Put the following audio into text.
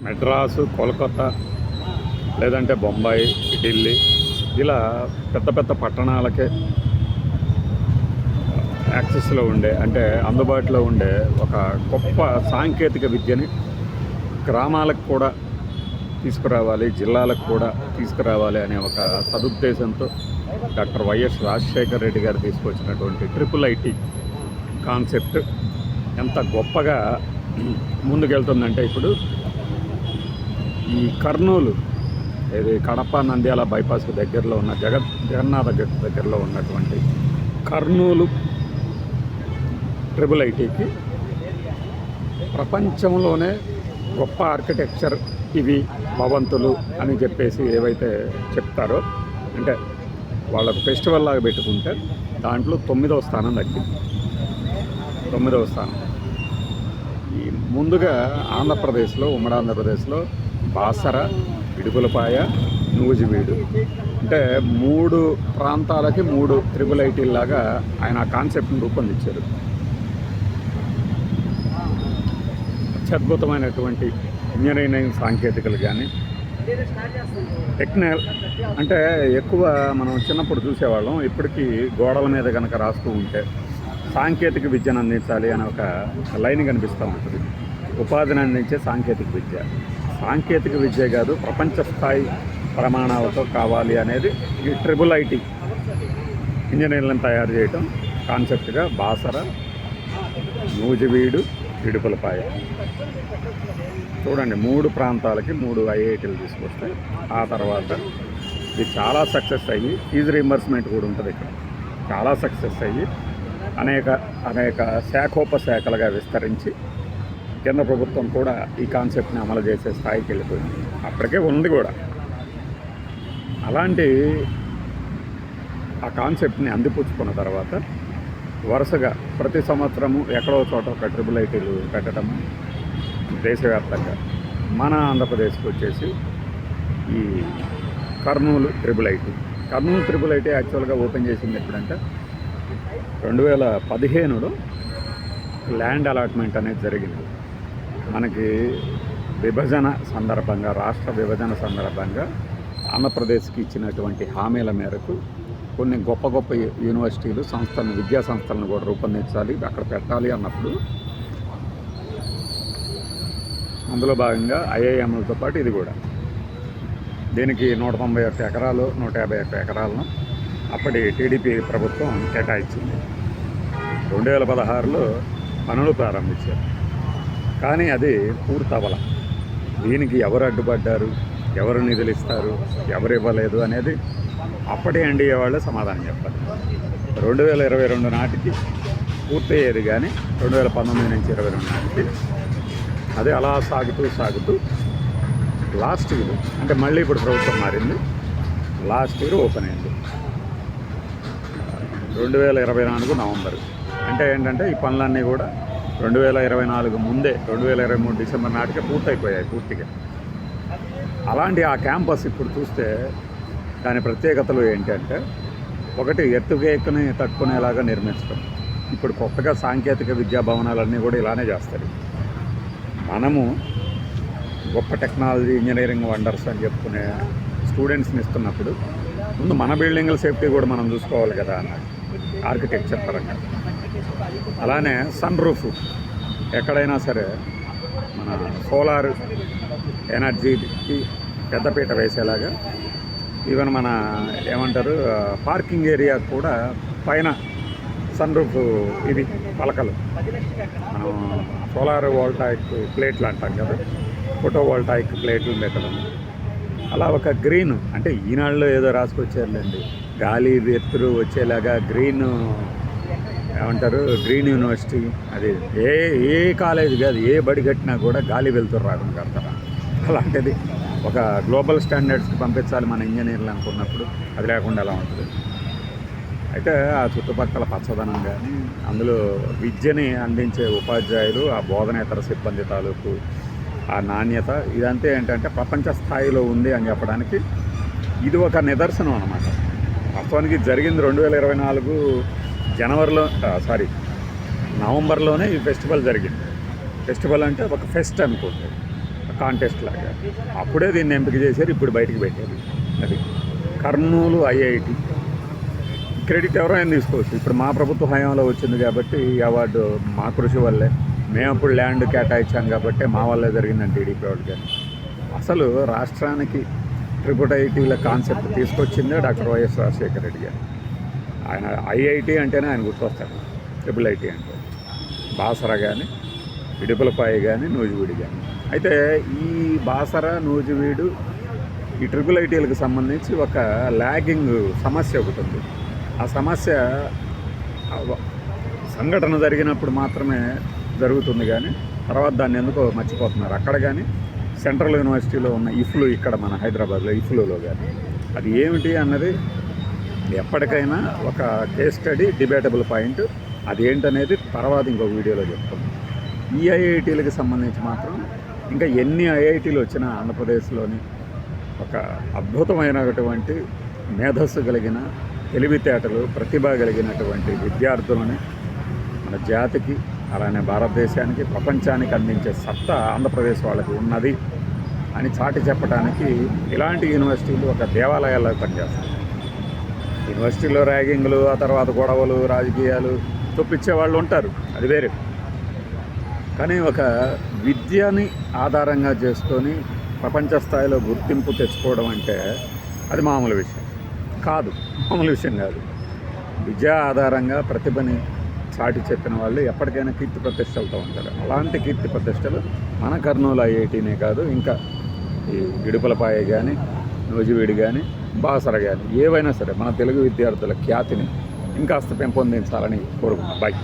మెడ్రాసు, కోల్కతా, లేదంటే బొంబాయి, ఢిల్లీ ఇలా పెద్ద పెద్ద పట్టణాలకే యాక్సెస్లో ఉండే, అంటే అందుబాటులో ఉండే ఒక గొప్ప సాంకేతిక విద్యని గ్రామాలకు కూడా తీసుకురావాలి, జిల్లాలకు కూడా తీసుకురావాలి అనే ఒక సదుద్దేశంతో డాక్టర్ వైఎస్ రాజశేఖర రెడ్డి గారు తీసుకొచ్చినటువంటి ట్రిపుల్ ఐటీ కాన్సెప్ట్ ఎంత గొప్పగా ముందుకెళ్తుందంటే, ఇప్పుడు ఈ కర్నూలు, ఇది కడప నంద్యాల బైపాస్కి దగ్గరలో ఉన్న జగన్నాథ గట్ దగ్గరలో ఉన్నటువంటి కర్నూలు ట్రిపుల్ ఐటీకి ప్రపంచంలోనే గొప్ప ఆర్కిటెక్చర్ ఇవి భవంతులు అని చెప్పేసి ఏవైతే చెప్తారో, అంటే వాళ్ళకు ఫెస్టివల్ లాగా పెట్టుకుంటే దాంట్లో 9వ స్థానం దక్కింది. 9వ స్థానం. ఈ ముందుగా ఆంధ్రప్రదేశ్లో, ఉమ్మడి ఆంధ్రప్రదేశ్లో బాసర, ఇడుపులపాయ, నూజివీడు, అంటే 3 ప్రాంతాలకి 3 ట్రిపుల్ ఐటీలాగా ఆయన ఆ కాన్సెప్ట్ని రూపొందించారు. అత్యద్భుతమైనటువంటి ఇంజనీరింగ్ సాంకేతికలు కానీ, టెక్నికల్, అంటే ఎక్కువ మనం చిన్నప్పుడు చూసేవాళ్ళం. ఇప్పటికీ గోడల మీద కనుక రాస్తూ ఉంటే సాంకేతిక విద్యను అందించాలి అని ఒక లైన్ కనిపిస్తూ ఉంటుంది. ఉపాధిని అందించే సాంకేతిక విద్య. సాంకేతిక విద్య కాదు, ప్రపంచ స్థాయి ప్రమాణాలతో కావాలి అనేది ఈ ట్రిపుల్ ఐటీ ఇంజనీర్లను తయారు చేయటం కాన్సెప్ట్గా బాసర, నూజివీడు, ఇడుపులపాయ. చూడండి, 3 ప్రాంతాలకి 3 ఐఐటీలు తీసుకొస్తే ఆ తర్వాత ఇది చాలా సక్సెస్ అయ్యి, ఫీజు రీంబర్స్మెంట్ కూడా ఉంటుంది ఇక్కడ. చాలా సక్సెస్ అయ్యి అనేక శాఖోపశాఖలుగా విస్తరించి కేంద్ర ప్రభుత్వం కూడా ఈ కాన్సెప్ట్ని అమలు చేసే స్థాయికి వెళ్ళిపోయింది. అప్పటికే ఉంది కూడా. అలాంటి ఆ కాన్సెప్ట్ని అందిపుచ్చుకున్న తర్వాత వరుసగా ప్రతి సంవత్సరము ఎక్కడో చోట ఒక ట్రిపుల్ ఐటీలు పెట్టడం దేశవ్యాప్తంగా. మన ఆంధ్రప్రదేశ్కి వచ్చేసి ఈ కర్నూలు ట్రిపుల్ ఐటీ యాక్చువల్గా ఓపెన్ చేసింది ఎప్పుడంటే 2015లో ల్యాండ్ అలాట్మెంట్ అనేది జరిగింది. మనకి విభజన సందర్భంగా, రాష్ట్ర విభజన సందర్భంగా ఆంధ్రప్రదేశ్కి ఇచ్చినటువంటి హామీల మేరకు కొన్ని గొప్ప గొప్ప యూనివర్సిటీలు, విద్యా సంస్థలను కూడా రూపొందించాలి, అక్కడ పెట్టాలి అన్నప్పుడు అందులో భాగంగా ఐఐఎంలతో పాటు ఇది కూడా. దీనికి 191 ఎకరాలు, 151 ఎకరాలను అప్పటి టీడీపీ ప్రభుత్వం కేటాయించింది. 2016లో పనులు ప్రారంభించారు. కానీ అది పూర్తవల. దీనికి ఎవరు అడ్డుపడ్డారు, ఎవరు నిధులు ఇస్తారు, ఎవరు ఇవ్వలేదు అనేది అప్పటి ఎన్డీఏ వాళ్ళే సమాధానం చెప్పాలి. 2022 నాటికి పూర్తయ్యేది, కానీ 2019 నుంచి 22 నాటికి అది అలా సాగుతూ లాస్ట్ ఇయర్, అంటే మళ్ళీ ఇప్పుడు ప్రభుత్వం మారింది, లాస్ట్ ఇయర్ ఓపెన్ అయింది 2024 నవంబర్. అంటే ఏంటంటే ఈ పనులన్నీ కూడా 2024 ముందే 2023 డిసెంబర్ నాటికే పూర్తయిపోయాయి పూర్తిగా. అలాంటి ఆ క్యాంపస్ ఇప్పుడు చూస్తే దాని ప్రత్యేకతలు ఏంటంటే, ఒకటి ఎత్తుకేకని తట్టుకునేలాగా నిర్మించడం. ఇప్పుడు కొత్తగా సాంకేతిక విద్యా భవనాలన్నీ కూడా ఇలానే చేస్తారు. మనము గొప్ప టెక్నాలజీ, ఇంజనీరింగ్ వండర్స్ అని చెప్పుకునే స్టూడెంట్స్ని ఇస్తున్నప్పుడు ముందు మన బిల్డింగ్ల సేఫ్టీ కూడా మనం చూసుకోవాలి కదా అన్న ఆర్కిటెక్చర్ పరంగా. అలానే సన్ రూఫ్ ఎక్కడైనా సరే మన సోలార్ ఎనర్జీకి పెద్దపీట వేసేలాగా, ఈవెన్ మన ఏమంటారు పార్కింగ్ ఏరియా కూడా పైన సన్ రూఫ్ ఇది పలకలు, మనం సోలార్ వోల్టాయిక్ ప్లేట్లు అంటాం కదా, ఫోటో వోల్టాయిక్ ప్లేట్లు పెట్టడం. అలా ఒక గ్రీన్, అంటే ఈనాడులో ఏదో రాసుకొచ్చారులేండి, గాలి వెలుతురు వచ్చేలాగా గ్రీన్, ఏమంటారు గ్రీన్ యూనివర్సిటీ. అది ఏ కాలేజ్ కాదు, ఏ బడి కట్టినా కూడా గాలి వెలుతురు రాకుండా కడతారా. అలాంటిది ఒక గ్లోబల్ స్టాండర్డ్స్కి పంపించాలి మన ఇంజనీర్లు అనుకున్నప్పుడు అది లేకుండా ఎలా ఉంటుంది. అయితే ఆ చుట్టుపక్కల పచ్చదనం కానీ, అందులో విద్యని అందించే ఉపాధ్యాయులు, ఆ బోధనేతర సిబ్బంది తాలూకు ఆ నాణ్యత, ఇదంతా ఏంటంటే ప్రపంచ స్థాయిలో ఉంది అని చెప్పడానికి ఇది ఒక నిదర్శనం అన్నమాట. వాస్తవానికి జరిగింది 2024 నవంబర్లోనే ఈ ఫెస్టివల్ జరిగింది. ఫెస్టివల్ అంటే ఒక ఫెస్ట్ అనుకోండి. కాంటెస్ట్ లాగా. అప్పుడే దీన్ని ఎంపిక చేశారు, ఇప్పుడు బయటికి పెట్టారు. అది కర్నూలు ఐఐటి. క్రెడిట్ ఎవరైనా తీసుకోవచ్చు. ఇప్పుడు మా ప్రభుత్వ హయాంలో వచ్చింది కాబట్టి ఈ అవార్డు మా కృషి వల్లే, మేము అప్పుడు ల్యాండ్ కేటాయించాం కాబట్టి మా వల్లే జరిగిందని టీడీపీ వాళ్ళు. కానీ అసలు రాష్ట్రానికి ట్రిపుల్ ఐటీల కాన్సెప్ట్ తీసుకొచ్చిందే డాక్టర్ వైఎస్ రాజశేఖర రెడ్డి గారు. ఆయన ఐఐటి అంటేనే ఆయన గుర్తొస్తాడు. ట్రిపుల్ ఐటీ అంటే బాసర కానీ, ఇడుపులపాయ కానీ, నూజివీడు కానీ. అయితే ఈ బాసర, నూజివీడు, ఈ ట్రిపుల్ ఐటీలకు సంబంధించి ఒక ల్యాగింగ్ సమస్య ఒకటి ఉంది. ఆ సమస్య సంఘటన జరిగినప్పుడు మాత్రమే జరుగుతుంది, కానీ తర్వాత దాన్ని ఎందుకో మర్చిపోతున్నారు. అక్కడ కానీ సెంట్రల్ యూనివర్సిటీలో ఉన్న ఇఫ్లు, ఇక్కడ మన హైదరాబాద్లో ఇఫ్లూలో కానీ అది ఏమిటి అన్నది ఎప్పటికైనా ఒక కేస్ స్టడీ, డిబేటబుల్ పాయింట్. అది ఏంటనేది తర్వాత ఇంకొక వీడియోలో చెప్తాం. ఈ ఐఐటీలకు సంబంధించి మాత్రం ఇంకా ఎన్ని ఐఐటీలు వచ్చినా ఆంధ్రప్రదేశ్లోని ఒక అద్భుతమైనటువంటి మేధస్సు కలిగిన, తెలివితేటలు, ప్రతిభ కలిగినటువంటి విద్యార్థులని మన జాతికి, అలానే భారతదేశానికి, ప్రపంచానికి అందించే సత్తా ఆంధ్రప్రదేశ్ వాళ్ళకి ఉన్నది అని చాటి చెప్పడానికి ఇలాంటి యూనివర్సిటీలు ఒక దేవాలయాల్లో పనిచేస్తాయి. యూనివర్సిటీలో ర్యాగింగ్లు, ఆ తర్వాత గొడవలు, రాజకీయాలు తొప్పించే వాళ్ళు ఉంటారు, అది వేరే. కానీ ఒక విద్యని ఆధారంగా చేసుకొని ప్రపంచ స్థాయిలో గుర్తింపు తెచ్చుకోవడం అంటే అది మామూలు విషయం కాదు. మామూలు విషయం కాదు. విద్యా ఆధారంగా ప్రతిభని చాటి చెప్పిన వాళ్ళు ఎప్పటికైనా కీర్తి ప్రతిష్టలతో ఉంటారు. అలాంటి కీర్తి ప్రతిష్టలు మన కర్నూలు ఐఐటీనే కాదు, ఇంకా ఈ ఇడుపులపాయ కానీ, నూజివీడు కానీ, బాసర కానీ, ఏవైనా సరే మన తెలుగు విద్యార్థుల ఖ్యాతిని ఇంకాస్త పెంపొందించాలని కోరుకుంటున్నాం. బాయ్.